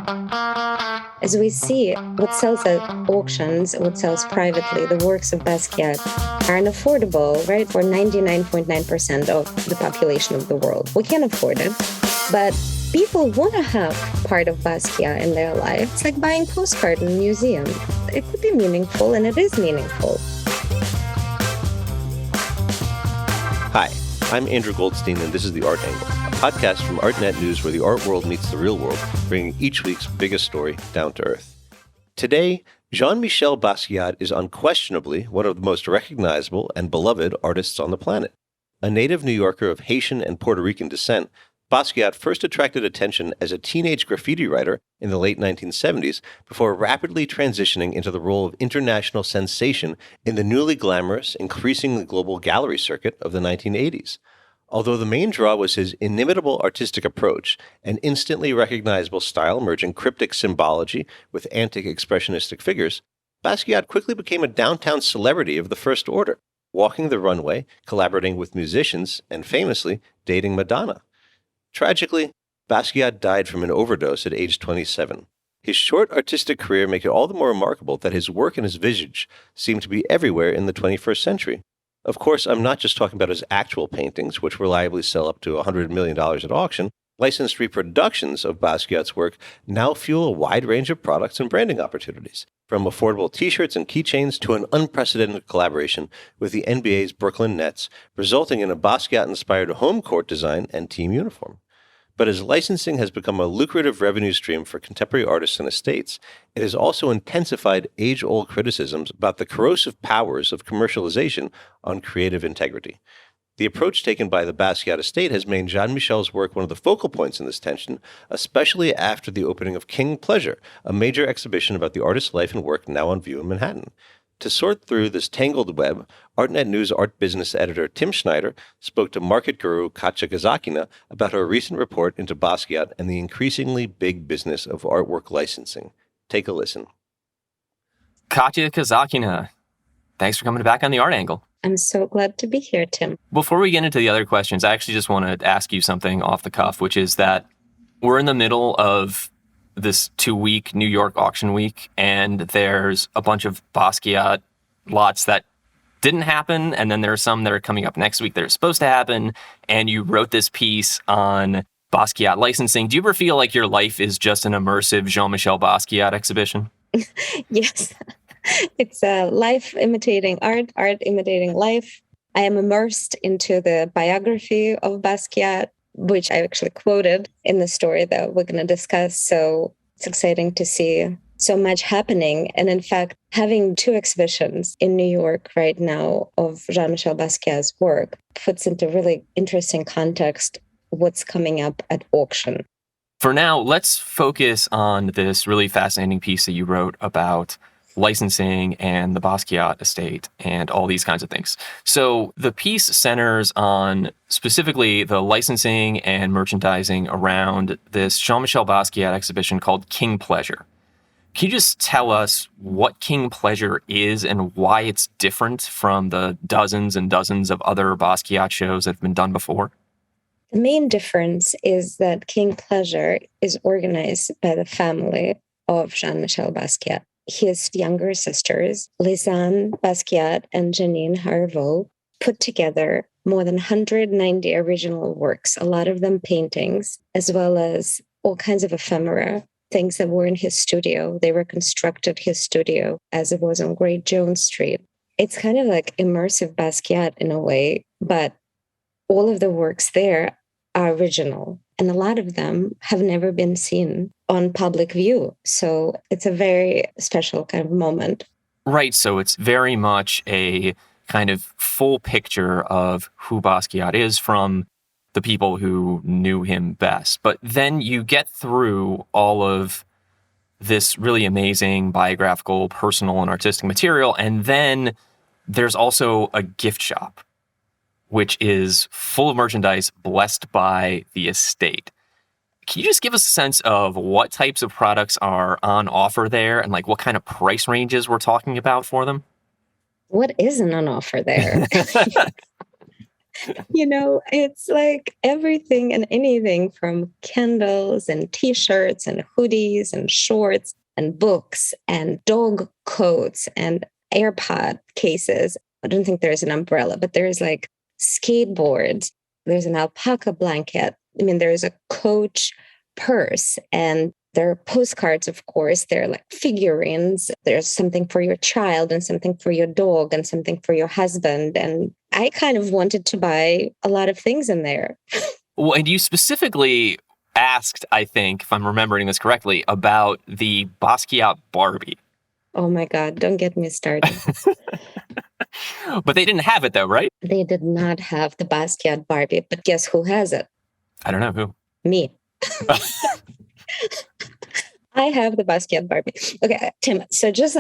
As we see, what sells at auctions, what sells privately, the works of Basquiat are unaffordable, right, for 99.9% of the population of the world. We can't afford it, but people want to have part of Basquiat in their life. It's like buying a postcard in a museum. It could be meaningful, and it is meaningful. Hi, I'm Andrew Goldstein, and this is The Art Angle, a podcast from Artnet News where the art world meets the real world, bringing each week's biggest story down to earth. Today, Jean-Michel Basquiat is unquestionably one of the most recognizable and beloved artists on the planet. A native New Yorker of Haitian and Puerto Rican descent, Basquiat first attracted attention as a teenage graffiti writer in the late 1970s before rapidly transitioning into the role of international sensation in the newly glamorous, increasingly global gallery circuit of the 1980s. Although the main draw was his inimitable artistic approach, an instantly recognizable style merging cryptic symbology with antic expressionistic figures, Basquiat quickly became a downtown celebrity of the first order, walking the runway, collaborating with musicians, and famously dating Madonna. Tragically, Basquiat died from an overdose at age 27. His short artistic career makes it all the more remarkable that his work and his visage seem to be everywhere in the 21st century. Of course, I'm not just talking about his actual paintings, which reliably sell up to $100 million at auction. Licensed reproductions of Basquiat's work now fuel a wide range of products and branding opportunities, from affordable t-shirts and keychains to an unprecedented collaboration with the NBA's Brooklyn Nets, resulting in a Basquiat-inspired home court design and team uniform. But as licensing has become a lucrative revenue stream for contemporary artists and estates, it has also intensified age-old criticisms about the corrosive powers of commercialization on creative integrity. The approach taken by the Basquiat estate has made Jean-Michel's work one of the focal points in this tension, especially after the opening of King Pleasure, a major exhibition about the artist's life and work now on view in Manhattan. To sort through this tangled web, Artnet News art business editor Tim Schneider spoke to market guru Katja Kazakina about her recent report into Basquiat and the increasingly big business of artwork licensing. Take a listen. Katja Kazakina, thanks for coming back on The Art Angle. I'm so glad to be here, Tim. Before we get into the other questions, I actually just want to ask you something off the cuff, which is that we're in the middle of this 2-week New York auction week, and there's a bunch of Basquiat lots that didn't happen, and then there are some that are coming up next week that are supposed to happen, and you wrote this piece on Basquiat licensing. Do you ever feel like your life is just an immersive Jean-Michel Basquiat exhibition? Yes. It's life imitating art, art imitating life. I am immersed into the biography of Basquiat, which I actually quoted in the story that we're going to discuss. So it's exciting to see so much happening. And in fact, having 2 exhibitions in New York right now of Jean-Michel Basquiat's work puts into really interesting context what's coming up at auction. For now, let's focus on this really fascinating piece that you wrote about licensing and the Basquiat estate and all these kinds of things. So the piece centers on specifically the licensing and merchandising around this Jean-Michel Basquiat exhibition called King Pleasure. Can you just tell us what King Pleasure is and why it's different from the dozens and dozens of other Basquiat shows that have been done before? The main difference is that King Pleasure is organized by the family of Jean-Michel Basquiat. His younger sisters, Lisanne Basquiat and Janine Harvaux, put together more than 190 original works, a lot of them paintings, as well as all kinds of ephemera, things that were in his studio. They reconstructed his studio as it was on Great Jones Street. It's kind of like immersive Basquiat in a way, but all of the works there are original, and a lot of them have never been seen on public view. So it's a very special kind of moment. Right. So it's very much a kind of full picture of who Basquiat is from the people who knew him best. But then you get through all of this really amazing biographical, personal, and artistic material, and then there's also a gift shop, which is full of merchandise blessed by the estate. Can you just give us a sense of what types of products are on offer there and like what kind of price ranges we're talking about for them? What isn't on offer there? It's like everything and anything from candles and t-shirts and hoodies and shorts and books and dog coats and AirPod cases. I don't think there's an umbrella, but there's like skateboards. There's an alpaca blanket. I mean, there's a Coach purse, and there are postcards, of course. There are like figurines. There's something for your child and something for your dog and something for your husband. And I kind of wanted to buy a lot of things in there. Well, and you specifically asked, I think, if I'm remembering this correctly, about the Basquiat Barbie. Oh my God, don't get me started. But they didn't have it though, right? They did not have the Basquiat Barbie, but guess who has it? I don't know who. Me. I have the Basquiat Barbie. Okay, Tim, so just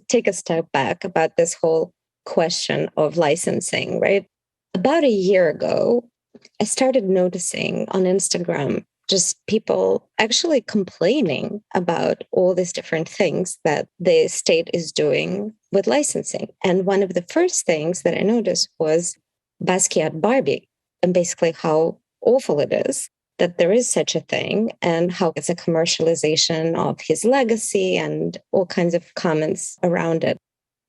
take a step back about this whole question of licensing, right? About a year ago, I started noticing on Instagram just people actually complaining about all these different things that the state is doing with licensing. And one of the first things that I noticed was Basquiat Barbie, and basically how awful it is that there is such a thing and how it's a commercialization of his legacy and all kinds of comments around it.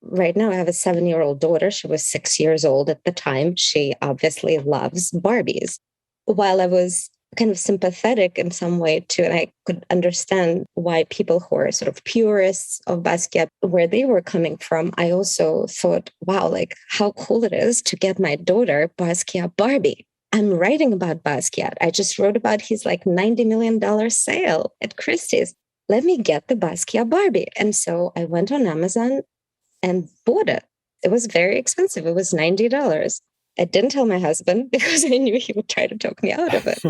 Right now, I have a 7-year-old daughter. She was 6 years old at the time. She obviously loves Barbies. While I was kind of sympathetic in some way to, and I could understand why people who are sort of purists of Basquiat, where they were coming from, I also thought, wow, like how cool it is to get my daughter Basquiat Barbie. I'm writing about Basquiat. I just wrote about his like $90 million sale at Christie's. Let me get the Basquiat Barbie. And so I went on Amazon and bought it. It was very expensive. It was $90. I didn't tell my husband because I knew he would try to talk me out of it.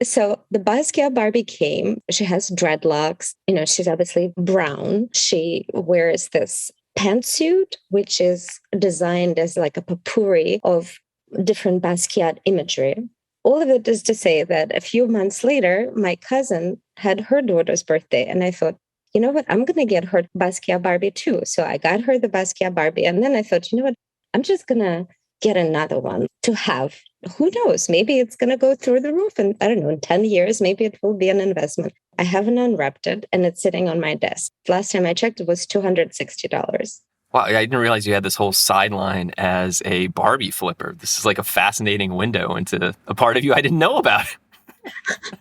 So the Basquiat Barbie came. She has dreadlocks. She's obviously brown. She wears this pantsuit, which is designed as like a potpourri of different Basquiat imagery. All of it is to say that a few months later, my cousin had her daughter's birthday. And I thought, you know what? I'm going to get her Basquiat Barbie too. So I got her the Basquiat Barbie. And then I thought, you know what? I'm just going to get another one to have. Who knows? Maybe it's going to go through the roof. And I don't know, in 10 years, maybe it will be an investment. I haven't unwrapped it and it's sitting on my desk. Last time I checked, it was $260. Wow, I didn't realize you had this whole sideline as a Barbie flipper. This is like a fascinating window into a part of you I didn't know about.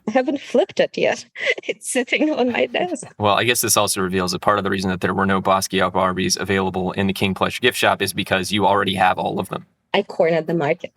I haven't flipped it yet. It's sitting on my desk. Well, I guess this also reveals that part of the reason that there were no Basquiat Barbies available in the King Pleasure gift shop is because you already have all of them. I cornered the market.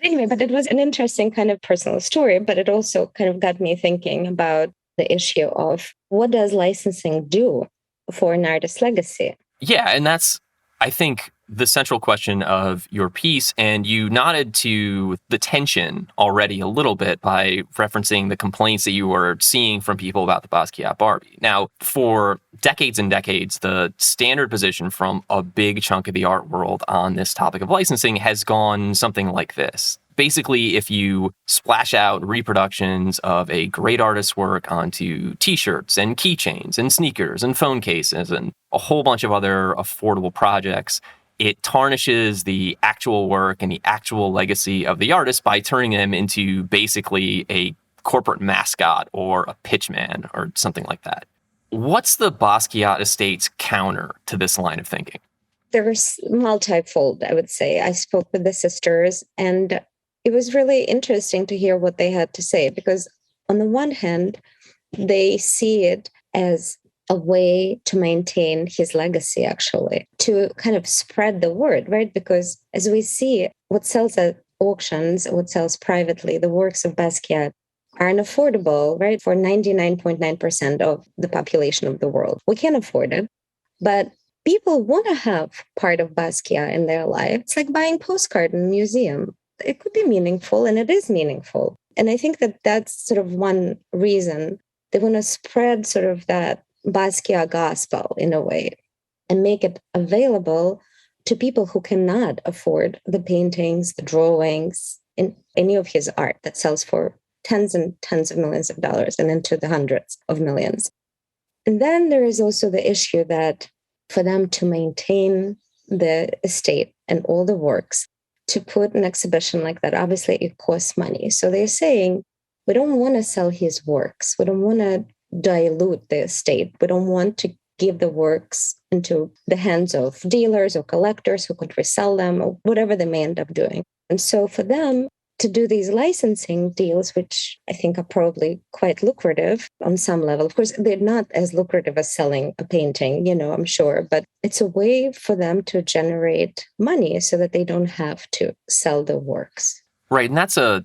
Anyway, but it was an interesting kind of personal story, but it also kind of got me thinking about the issue of what does licensing do for an artist's legacy? Yeah, and that's, I think, the central question of your piece. And you nodded to the tension already a little bit by referencing the complaints that you were seeing from people about the Basquiat Barbie. Now, for decades and decades, the standard position from a big chunk of the art world on this topic of licensing has gone something like this. Basically, if you splash out reproductions of a great artist's work onto t-shirts and keychains and sneakers and phone cases and a whole bunch of other affordable projects, it tarnishes the actual work and the actual legacy of the artist by turning them into basically a corporate mascot or a pitchman or something like that. What's the Basquiat estate's counter to this line of thinking? There's multifold, I would say. I spoke with the sisters, and it was really interesting to hear what they had to say, because on the one hand, they see it as a way to maintain his legacy, actually, to kind of spread the word, right? Because as we see, what sells at auctions, what sells privately, the works of Basquiat are unaffordable, right? For 99.9% of the population of the world. We can't afford it, but people want to have part of Basquiat in their life. It's like buying a postcard in a museum. It could be meaningful, and it is meaningful. And I think that that's sort of one reason they want to spread sort of that Basquiat gospel in a way and make it available to people who cannot afford the paintings, the drawings, in any of his art that sells for tens and tens of millions of dollars and into the hundreds of millions. And then there is also the issue that for them to maintain the estate and all the works to put an exhibition like that. Obviously, it costs money. So they're saying, we don't want to sell his works. We don't want to dilute the estate. We don't want to give the works into the hands of dealers or collectors who could resell them or whatever they may end up doing. And so for them to do these licensing deals, which I think are probably quite lucrative on some level. Of course, they're not as lucrative as selling a painting, I'm sure, but it's a way for them to generate money so that they don't have to sell the works. Right. And that's a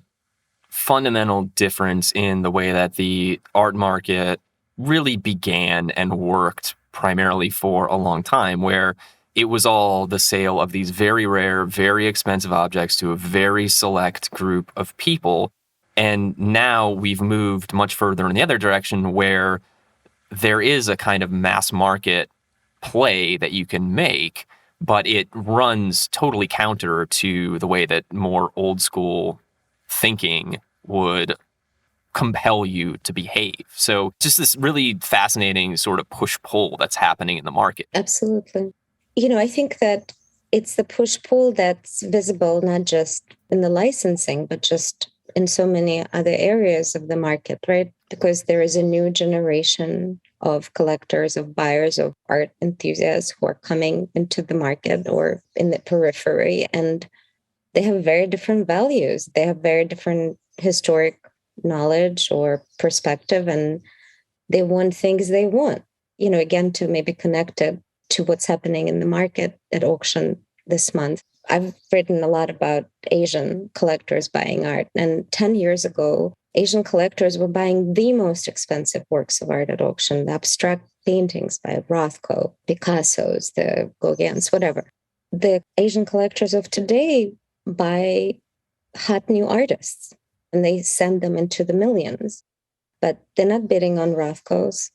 fundamental difference in the way that the art market really began and worked primarily for a long time, where it was all the sale of these very rare, very expensive objects to a very select group of people. And now we've moved much further in the other direction, where there is a kind of mass market play that you can make, but it runs totally counter to the way that more old school thinking would compel you to behave. So just this really fascinating sort of push-pull that's happening in the market. Absolutely. I think that it's the push-pull that's visible not just in the licensing, but just in so many other areas of the market, right? Because there is a new generation of collectors, of buyers, of art enthusiasts who are coming into the market or in the periphery, and they have very different values. They have very different historic knowledge or perspective, and they want things they want, again, to maybe connect it to what's happening in the market at auction this month. I've written a lot about Asian collectors buying art. And 10 years ago, Asian collectors were buying the most expensive works of art at auction, the abstract paintings by Rothko, Picasso's, the Gauguins, whatever. The Asian collectors of today buy hot new artists, and they send them into the millions. But they're not bidding on Rothko's,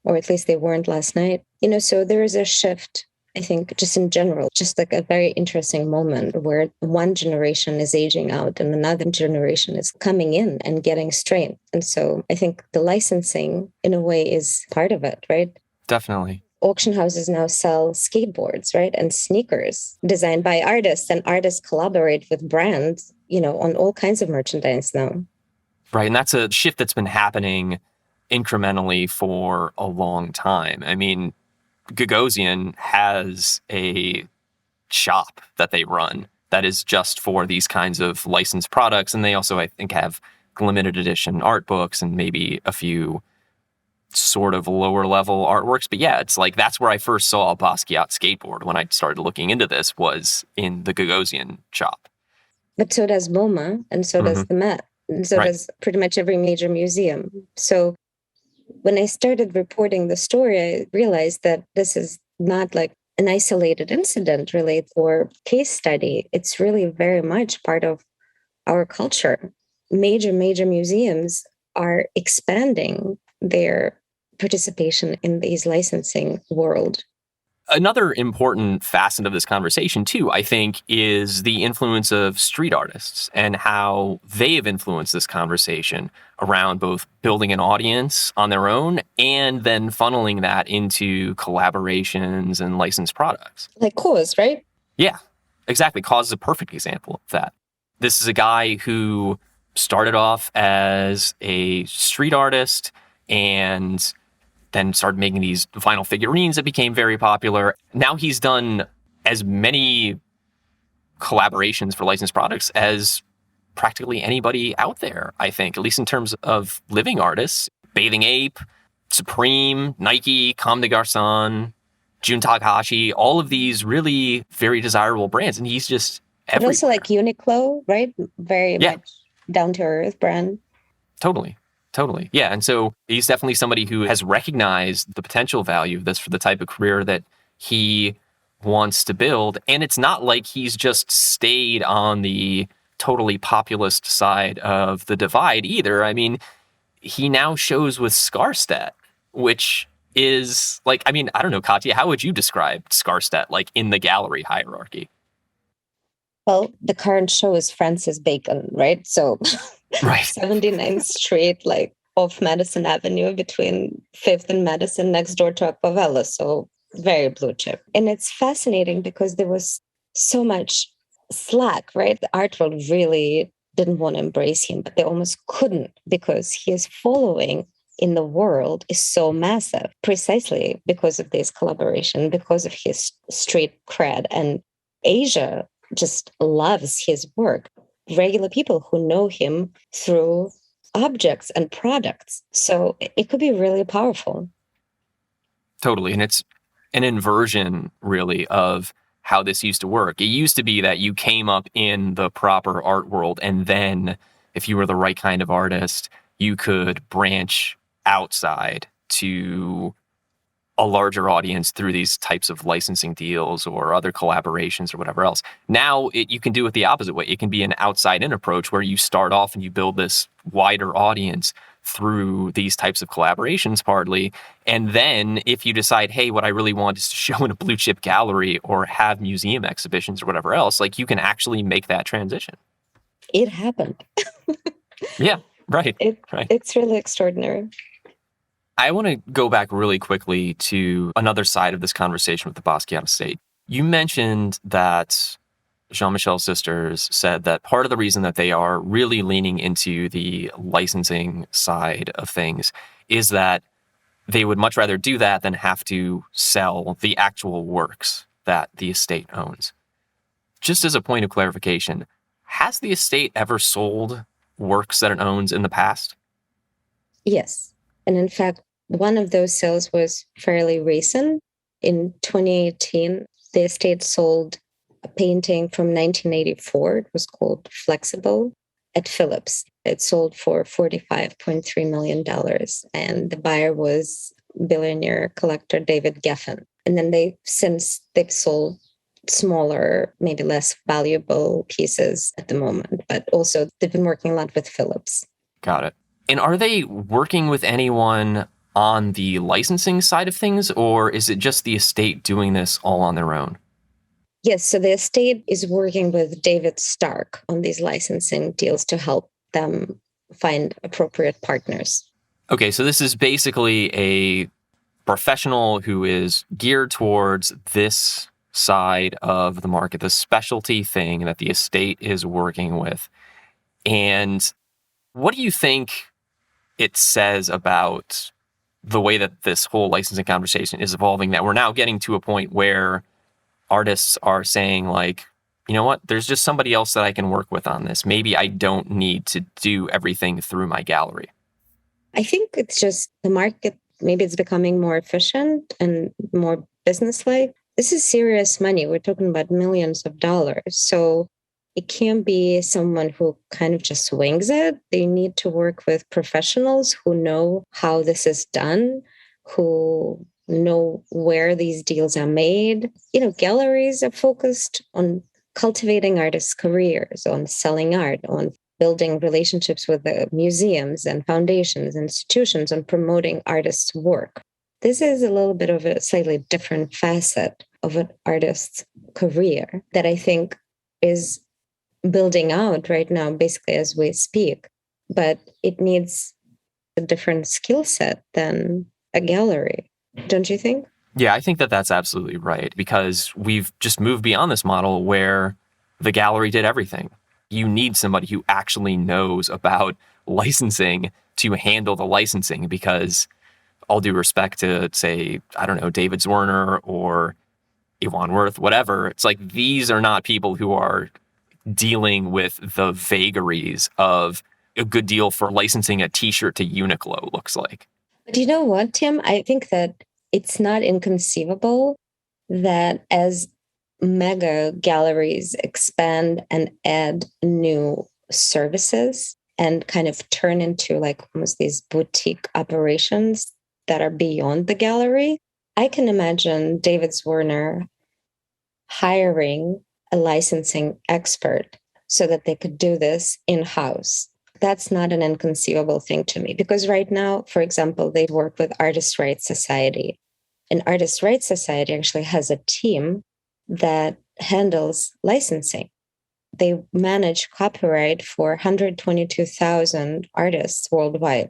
or at least they weren't last night. So there is a shift, I think, just in general, just like a very interesting moment where one generation is aging out and another generation is coming in and getting strength. And so I think the licensing, in a way, is part of it, right? Definitely. Auction houses now sell skateboards, right? And sneakers designed by artists, and artists collaborate with brands, on all kinds of merchandise now. Right. And that's a shift that's been happening incrementally for a long time. I mean, Gagosian has a shop that they run that is just for these kinds of licensed products. And they also, I think, have limited edition art books and maybe a few sort of lower level artworks. But yeah, it's like that's where I first saw a Basquiat skateboard when I started looking into this, was in the Gagosian shop. But so does MoMA, and so does the Met, and so does pretty much every major museum. So when I started reporting the story, I realized that this is not like an isolated incident, really, or case study. It's really very much part of our culture. Major museums are expanding their participation in these licensing world. Another important facet of this conversation, too, I think, is the influence of street artists and how they have influenced this conversation around both building an audience on their own and then funneling that into collaborations and licensed products. Like Cause, right? Yeah, exactly. Cause is a perfect example of that. This is a guy who started off as a street artist and then started making these vinyl figurines that became very popular. Now he's done as many collaborations for licensed products as practically anybody out there, I think, at least in terms of living artists. Bathing Ape, Supreme, Nike, Comme des Garçons, Jun Takahashi, all of these really very desirable brands. And he's just everywhere. And also like Uniqlo, right? Very much down-to-earth brand. Totally. Yeah. And so he's definitely somebody who has recognized the potential value of this for the type of career that he wants to build. And it's not like he's just stayed on the totally populist side of the divide either. I mean, he now shows with Skarstedt, which is like, I mean, I don't know, Katya, how would you describe Skarstedt, like in the gallery hierarchy? Well, the current show is Francis Bacon, right? So right. 79th Street, like off Madison Avenue between 5th and Madison, next door to Aquavella. So very blue chip. And it's fascinating because there was so much slack, right? The art world really didn't want to embrace him, but they almost couldn't because his following in the world is so massive, precisely because of this collaboration, because of his street cred. And Asia just loves his work. Regular people who know him through objects and products. So it could be really powerful. Totally. And it's an inversion, really, of how this used to work. It used to be that you came up in the proper art world, and then if you were the right kind of artist, you could branch outside to a larger audience through these types of licensing deals or other collaborations or whatever else. Now you can do it the opposite way. It can be an outside-in approach where you start off and you build this wider audience through these types of collaborations partly. And then if you decide, hey, what I really want is to show in a blue chip gallery or have museum exhibitions or whatever else, like you can actually make that transition. It happened. Yeah, right. Right. It's really extraordinary. I want to go back really quickly to another side of this conversation with the Basquiat estate. You mentioned that Jean-Michel's sisters said that part of the reason that they are really leaning into the licensing side of things is that they would much rather do that than have to sell the actual works that the estate owns. Just as a point of clarification, has the estate ever sold works that it owns in the past? Yes. And in fact, one of those sales was fairly recent. In 2018, the estate sold a painting from 1984. It was called Flexible at Phillips. It sold for $45.3 million. And the buyer was billionaire collector David Geffen. And then they've sold smaller, maybe less valuable pieces at the moment. But also they've been working a lot with Phillips. Got it. And are they working with anyone on the licensing side of things, or is it just the estate doing this all on their own? Yes, so the estate is working with David Stark on these licensing deals to help them find appropriate partners. Okay, so this is basically a professional who is geared towards this side of the market, the specialty thing that the estate is working with. And what do you think it says about the way that this whole licensing conversation is evolving, that we're now getting to a point where artists are saying, like, you know what, there's just somebody else that I can work with on this. Maybe I don't need to do everything through my gallery. I think it's just the market, maybe it's becoming more efficient and more businesslike. This is serious money. We're talking about millions of dollars. So it can't be someone who kind of just wings it. They need to work with professionals who know how this is done, who know where these deals are made. Galleries are focused on cultivating artists' careers, on selling art, on building relationships with the museums and foundations, institutions, on promoting artists' work. This is a little bit of a slightly different facet of an artist's career that I think is building out right now, basically as we speak, but it needs a different skill set than a gallery. Don't you think? Yeah, I think that that's absolutely right, because we've just moved beyond this model where the gallery did everything. You need somebody who actually knows about licensing to handle the licensing, because all due respect to, say, I don't know, David Zwirner or Yvonne Worth, whatever, it's like these are not people who are dealing with the vagaries of a good deal for licensing a t-shirt to Uniqlo looks like. But you know what, Tim? I think that it's not inconceivable that as mega galleries expand and add new services and kind of turn into like almost these boutique operations that are beyond the gallery, I can imagine David Zwirner hiring a licensing expert so that they could do this in-house. That's not an inconceivable thing to me, because right now, for example, they work with Artists' Rights Society. And Artists' Rights Society actually has a team that handles licensing. They manage copyright for 122,000 artists worldwide.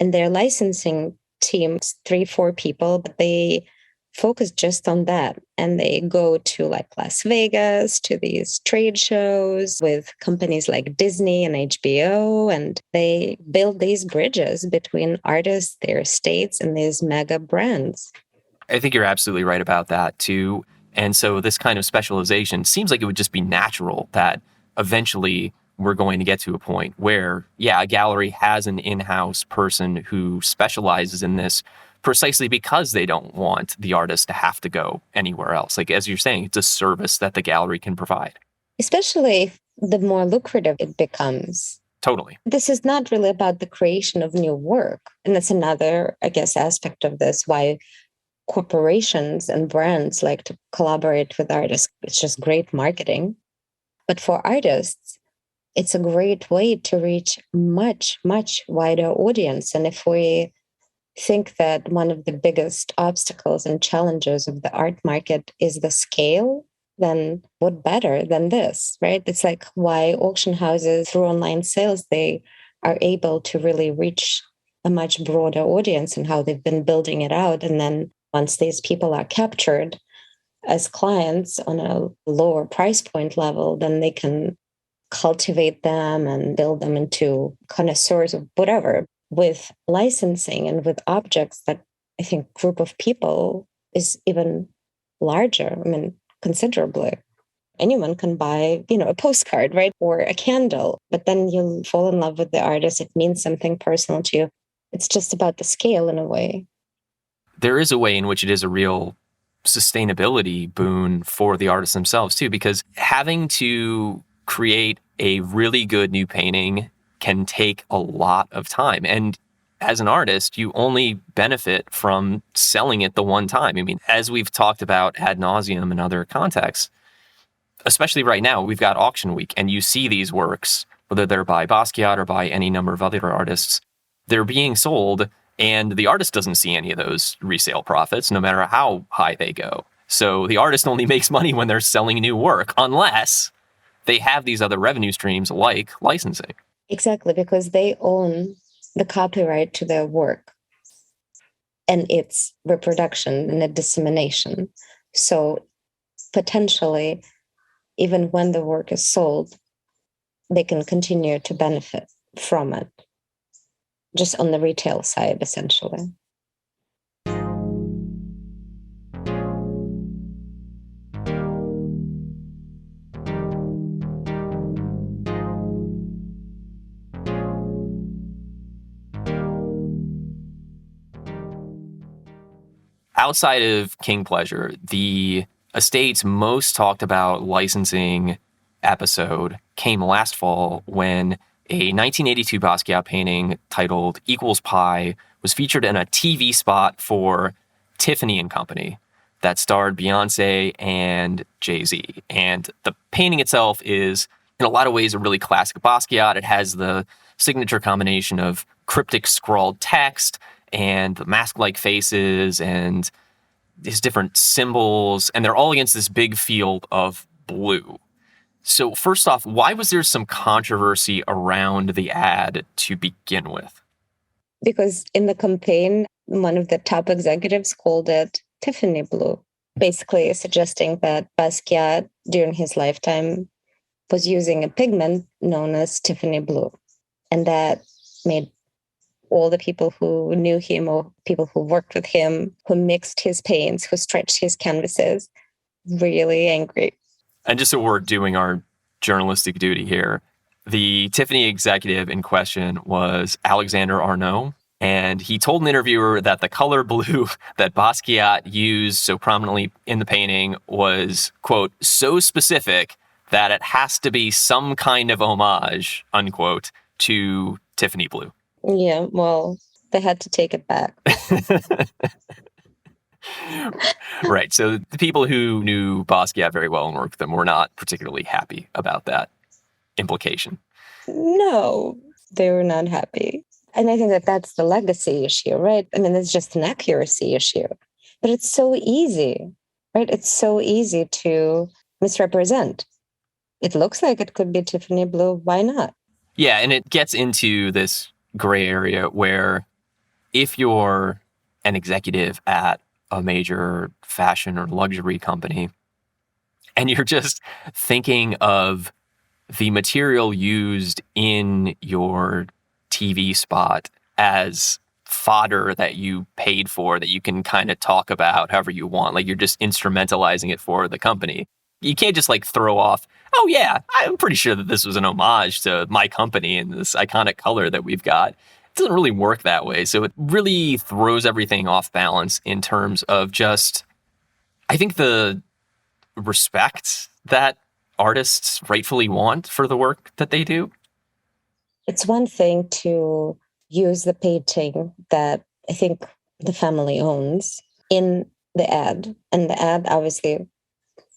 And their licensing team is 3-4 people, but they focus just on that. And they go to like Las Vegas, to these trade shows with companies like Disney and HBO, and they build these bridges between artists, their estates, and these mega brands. I think you're absolutely right about that too. And so this kind of specialization seems like it would just be natural that eventually we're going to get to a point where, yeah, a gallery has an in-house person who specializes in this precisely because they don't want the artist to have to go anywhere else. Like, as you're saying, it's a service that the gallery can provide. Especially the more lucrative it becomes. Totally. This is not really about the creation of new work. And that's another, I guess, aspect of this, why corporations and brands like to collaborate with artists. It's just great marketing. But for artists, it's a great way to reach much, much wider audience. And if we think that one of the biggest obstacles and challenges of the art market is the scale, then what better than this, right? It's like why auction houses through online sales, they are able to really reach a much broader audience and how they've been building it out. And then once these people are captured as clients on a lower price point level, then they can cultivate them and build them into connoisseurs of whatever. With licensing and with objects, that I think group of people is even larger. I mean, considerably. Anyone can buy, a postcard, right? Or a candle, but then you'll fall in love with the artist. It means something personal to you. It's just about the scale in a way. There is a way in which it is a real sustainability boon for the artists themselves too, because having to create a really good new painting can take a lot of time. And as an artist, you only benefit from selling it the one time. I mean, as we've talked about ad nauseum in other contexts, especially right now, we've got auction week, and you see these works, whether they're by Basquiat or by any number of other artists, they're being sold, and the artist doesn't see any of those resale profits, no matter how high they go. So the artist only makes money when they're selling new work, unless they have these other revenue streams like licensing. Exactly, because they own the copyright to their work and its reproduction and its dissemination. So potentially, even when the work is sold, they can continue to benefit from it, just on the retail side, essentially. Outside of King Pleasure, the estate's most talked about licensing episode came last fall when a 1982 Basquiat painting titled Equals Pi was featured in a TV spot for Tiffany and Company that starred Beyonce and Jay-Z. And the painting itself is, in a lot of ways, a really classic Basquiat. It has the signature combination of cryptic scrawled text and the mask-like faces and these different symbols, and they're all against this big field of blue. So first off, why was there some controversy around the ad to begin with? Because in the campaign, one of the top executives called it Tiffany blue, basically suggesting that Basquiat, during his lifetime, was using a pigment known as Tiffany blue. And that made all the people who knew him or people who worked with him, who mixed his paints, who stretched his canvases, really angry. And just so we're doing our journalistic duty here, the Tiffany executive in question was Alexander Arnault, and he told an interviewer that the color blue that Basquiat used so prominently in the painting was, quote, so specific that it has to be some kind of homage, unquote, to Tiffany blue. Yeah, well, they had to take it back. Right. So the people who knew Basquiat very well and worked with him were not particularly happy about that implication. No, they were not happy. And I think that that's the legacy issue, right? I mean, it's just an accuracy issue. But it's so easy, right? It's so easy to misrepresent. It looks like it could be Tiffany blue. Why not? Yeah, and it gets into this gray area where if you're an executive at a major fashion or luxury company, and you're just thinking of the material used in your TV spot as fodder that you paid for, that you can kind of talk about however you want. Like, you're just instrumentalizing it for the company. You can't just like throw off, oh yeah, I'm pretty sure that this was an homage to my company and this iconic color that we've got. It doesn't really work that way. So it really throws everything off balance in terms of just, I think, the respect that artists rightfully want for the work that they do. It's one thing to use the painting that I think the family owns in the ad. And the ad obviously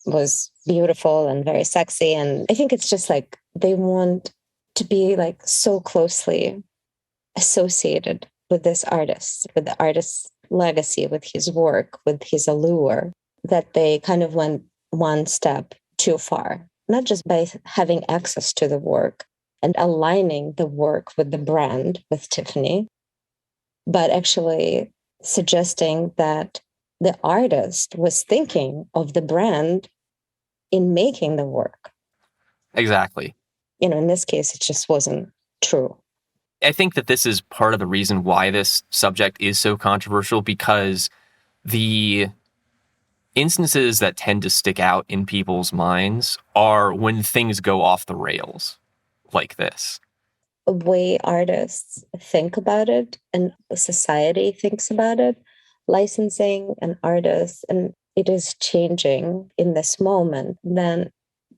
was beautiful and very sexy. And I think it's just like they want to be like so closely associated with this artist, with the artist's legacy, with his work, with his allure, that they kind of went one step too far, not just by having access to the work and aligning the work with the brand, with Tiffany, but actually suggesting that the artist was thinking of the brand in making the work. Exactly. In this case, it just wasn't true. I think that this is part of the reason why this subject is so controversial, because the instances that tend to stick out in people's minds are when things go off the rails like this. The way artists think about it and society thinks about it, licensing and artists, and it is changing in this moment, then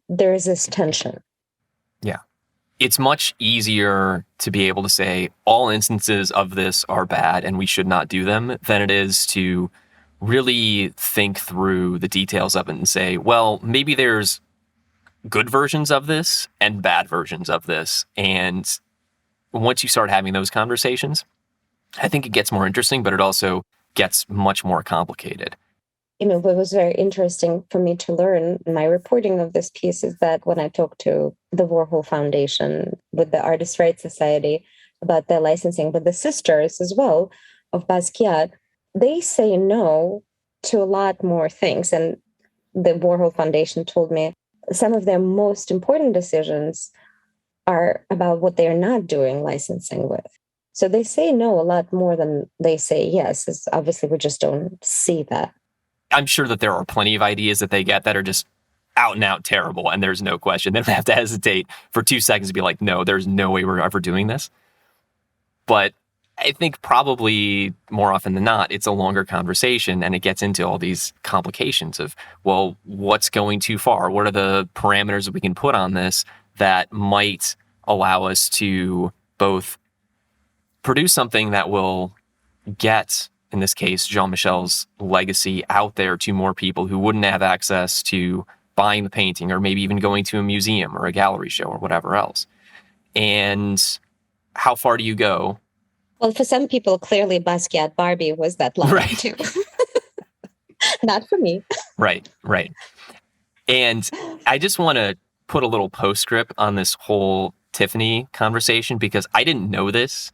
there is this tension. Yeah. It's much easier to be able to say all instances of this are bad and we should not do them than it is to really think through the details of it and say, well, maybe there's good versions of this and bad versions of this. And once you start having those conversations, I think it gets more interesting, but it also gets much more complicated. What was very interesting for me to learn in my reporting of this piece is that when I talked to the Warhol Foundation with the Artists' Rights Society about their licensing, but the sisters as well of Basquiat, they say no to a lot more things. And the Warhol Foundation told me some of their most important decisions are about what they're not doing licensing with. So they say no a lot more than they say yes. It's obviously, we just don't see that. I'm sure that there are plenty of ideas that they get that are just out and out terrible, and there's no question. They don't have to hesitate for 2 seconds to be like, no, there's no way we're ever doing this. But I think probably more often than not, it's a longer conversation, and it gets into all these complications of, well, what's going too far? What are the parameters that we can put on this that might allow us to both produce something that will get, in this case, Jean-Michel's legacy out there to more people who wouldn't have access to buying the painting or maybe even going to a museum or a gallery show or whatever else. And how far do you go? Well, for some people, clearly Basquiat Barbie was that line Right. too. Not for me. Right. And I just want to put a little postscript on this whole Tiffany conversation because I didn't know this.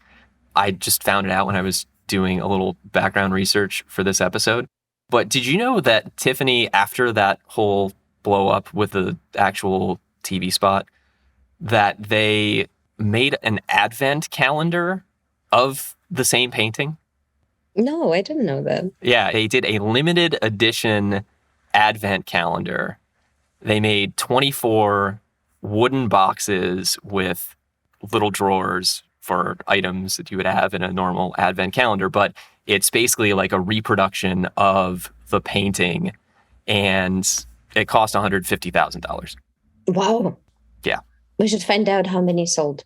I just found it out when I was doing a little background research for this episode. But did you know that Tiffany, after that whole blow up with the actual TV spot, that they made an advent calendar of the same painting? No, I didn't know that. Yeah, they did a limited edition advent calendar. They made 24 wooden boxes with little drawers for items that you would have in a normal advent calendar, but it's basically like a reproduction of the painting, and it cost $150,000. Wow. Yeah. We should find out how many sold.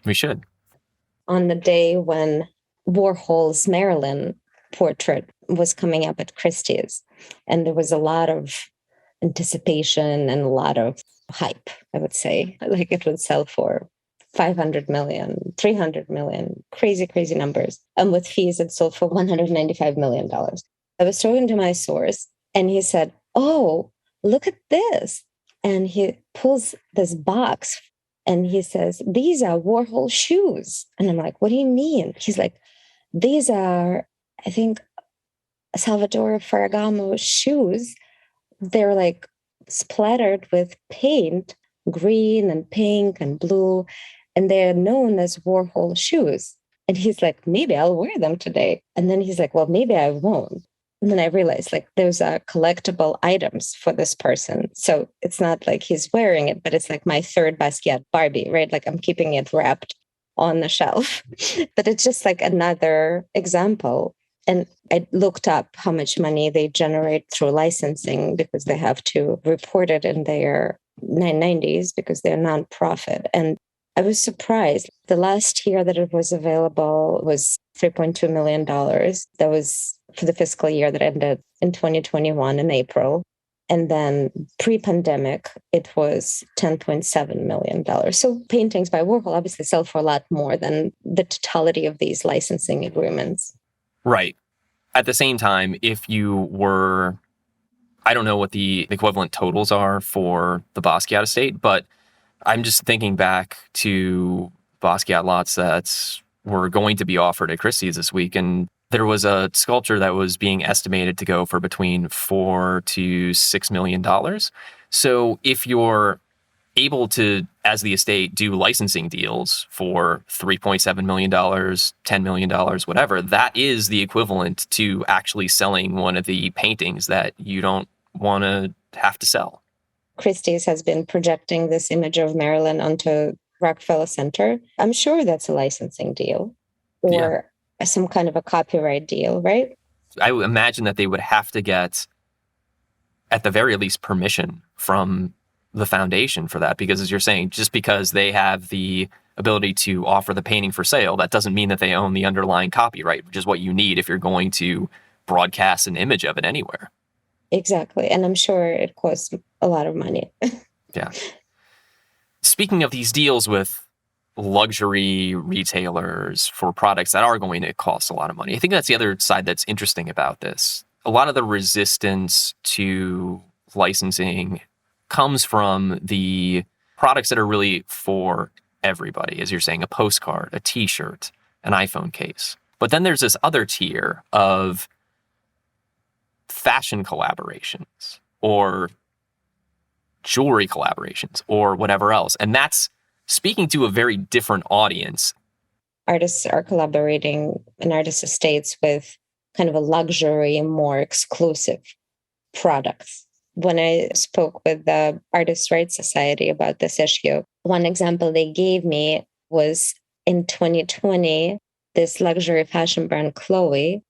We should. On the day when Warhol's Marilyn portrait was coming up at Christie's, and there was a lot of anticipation and a lot of hype, I would say. Like it would sell for 500 million, 300 million, crazy numbers. And with fees, it sold for $195 million. I was talking to my source and he said, oh, look at this. And he pulls this box and he says, these are Warhol shoes. And I'm like, what do you mean? He's like, these are, I think, Salvatore Ferragamo shoes, they're like splattered with paint, green and pink and blue, and they're known as Warhol shoes. And he's like, maybe I'll wear them today. And then he's like, well, maybe I won't. And then I realized like those are collectible items for this person. So it's not like he's wearing it, but it's like my third Basquiat Barbie, right? Like I'm keeping it wrapped on the shelf. But it's just like another example. And I looked up how much money they generate through licensing because they have to report it in their 990s because they're nonprofit. And I was surprised. The last year that it was available was $3.2 million. That was for the fiscal year that ended in 2021 in April. And then pre-pandemic, it was $10.7 million. So paintings by Warhol obviously sell for a lot more than the totality of these licensing agreements. Right. At the same time, if you were, I don't know what the equivalent totals are for the Basquiat estate, but I'm just thinking back to Basquiat lots that were going to be offered at Christie's this week, and there was a sculpture that was being estimated to go for between $4 to $6 million. So if you're able to, as the estate, do licensing deals for $3.7 million, $10 million, whatever, that is the equivalent to actually selling one of the paintings that you don't want to have to sell. Christie's has been projecting this image of Marilyn onto Rockefeller Center. I'm sure that's a licensing deal or some kind of a copyright deal, right? I would imagine that they would have to get, at the very least, permission from the foundation for that, because as you're saying, just because they have the ability to offer the painting for sale, that doesn't mean that they own the underlying copyright, which is what you need if you're going to broadcast an image of it anywhere. Exactly. And I'm sure it costs a lot of money. Yeah. Speaking of these deals with luxury retailers for products that are going to cost a lot of money, I think that's the other side that's interesting about this. A lot of the resistance to licensing comes from the products that are really for everybody, as you're saying, a postcard, a t-shirt, an iPhone case. But then there's this other tier of fashion collaborations or jewelry collaborations or whatever else. And that's speaking to a very different audience. Artists are collaborating in artist estates with kind of a luxury and more exclusive products. When I spoke with the Artists' Rights Society about this issue, one example they gave me was in 2020, this luxury fashion brand, Chloe,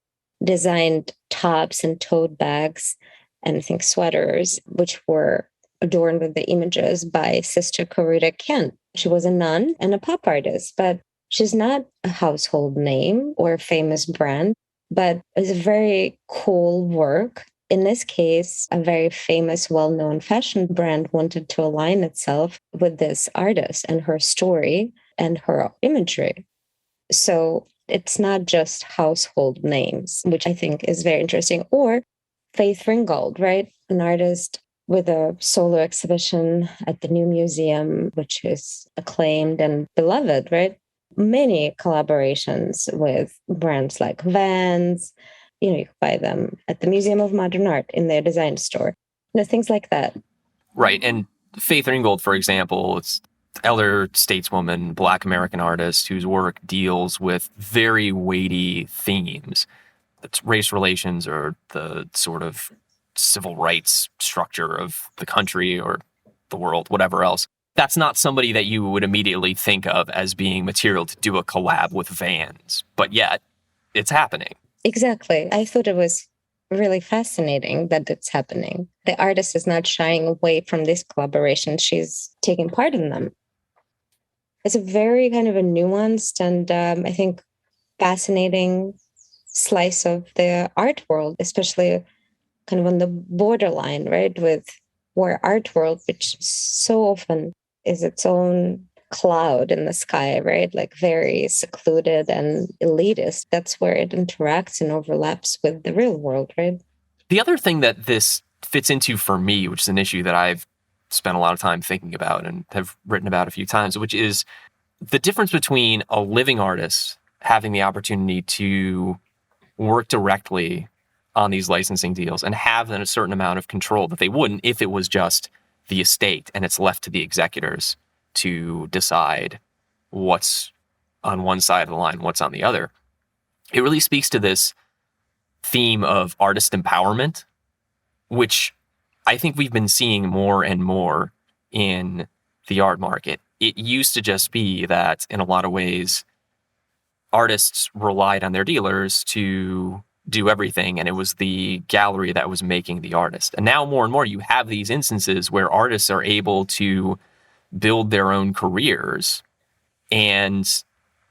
designed tops and tote bags and I think sweaters, which were adorned with the images by Sister Corita Kent. She was a nun and a pop artist, but she's not a household name or a famous brand, but it's a very cool work. In this case, a very famous, well-known fashion brand wanted to align itself with this artist and her story and her imagery. So it's not just household names, which I think is very interesting. Or Faith Ringgold, right? An artist with a solo exhibition at the New Museum, which is acclaimed and beloved, right? Many collaborations with brands like Vans. You can buy them at the Museum of Modern Art in their design store. Things like that. Right. And Faith Ringgold, for example, it's elder stateswoman, Black American artist whose work deals with very weighty themes. It's race relations or the sort of civil rights structure of the country or the world, whatever else. That's not somebody that you would immediately think of as being material to do a collab with Vans, but yet it's happening. Exactly. I thought it was really fascinating that it's happening. The artist is not shying away from this collaboration. She's taking part in them. It's a very kind of a nuanced and I think fascinating slice of the art world, especially kind of on the borderline, right? With where art world, which so often is its own cloud in the sky, right? Like very secluded and elitist. That's where it interacts and overlaps with the real world, right? The other thing that this fits into for me, which is an issue that I've spent a lot of time thinking about and have written about a few times, which is the difference between a living artist having the opportunity to work directly on these licensing deals and have then a certain amount of control that they wouldn't if it was just the estate and it's left to the executors to decide what's on one side of the line, what's on the other. It really speaks to this theme of artist empowerment, which I think we've been seeing more and more in the art market. It used to just be that in a lot of ways, artists relied on their dealers to do everything, and it was the gallery that was making the artist. And now more and more you have these instances where artists are able to build their own careers, and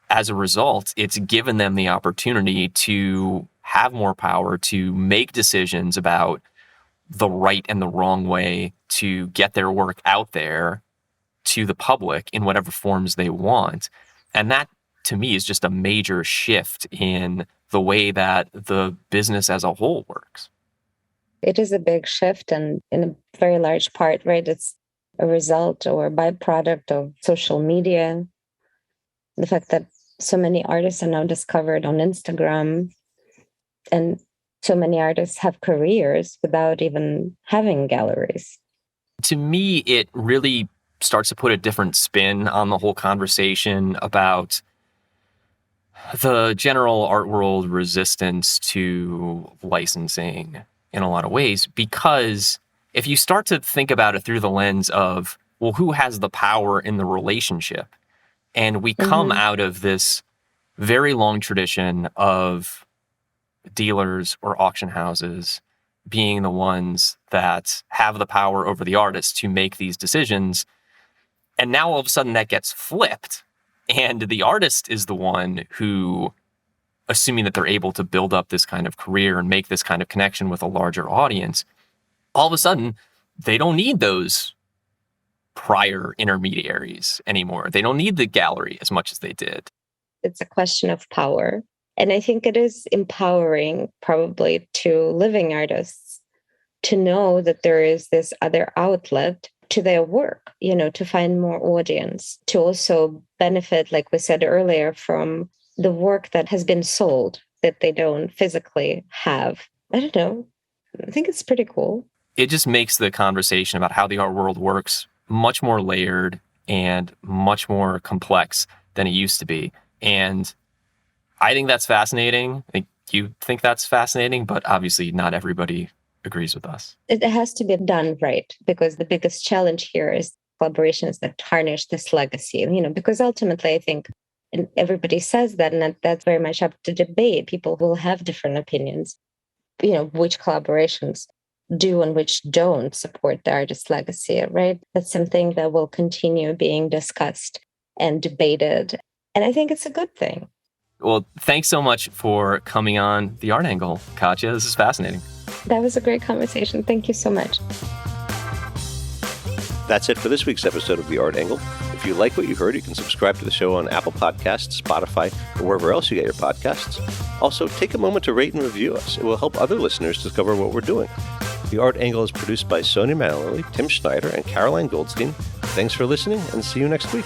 as a result, it's given them the opportunity to have more power to make decisions about the right and the wrong way to get their work out there to the public in whatever forms they want. And that, to me, is just a major shift in the way that the business as a whole works. It is a big shift, and in a very large part, right, it's a result or a byproduct of social media. The fact that so many artists are now discovered on Instagram, and so many artists have careers without even having galleries. To me, it really starts to put a different spin on the whole conversation about the general art world resistance to licensing in a lot of ways, because if you start to think about it through the lens of, well, who has the power in the relationship? And we come out of this very long tradition of dealers or auction houses being the ones that have the power over the artists to make these decisions. And now all of a sudden that gets flipped. And the artist is the one who, assuming that they're able to build up this kind of career and make this kind of connection with a larger audience, all of a sudden they don't need those prior intermediaries anymore. They don't need the gallery as much as they did. It's a question of power. And I think it is empowering probably to living artists to know that there is this other outlet to their work, to find more audience, to also benefit, like we said earlier, from the work that has been sold that they don't physically have. I don't know. I think it's pretty cool. It just makes the conversation about how the art world works much more layered and much more complex than it used to be. And I think that's fascinating. I think you think that's fascinating, but obviously not everybody agrees with us. It has to be done right, because the biggest challenge here is collaborations that tarnish this legacy, because ultimately I think, and everybody says that, and that's very much up to debate. People will have different opinions, which collaborations do and which don't support the artist's legacy, right? That's something that will continue being discussed and debated. And I think it's a good thing. Well, thanks so much for coming on The Art Angle, Katya. This is fascinating. That was a great conversation. Thank you so much. That's it for this week's episode of The Art Angle. If you like what you heard, you can subscribe to the show on Apple Podcasts, Spotify, or wherever else you get your podcasts. Also, take a moment to rate and review us. It will help other listeners discover what we're doing. The Art Angle is produced by Sonia Manley, Tim Schneider, and Caroline Goldstein. Thanks for listening, and see you next week.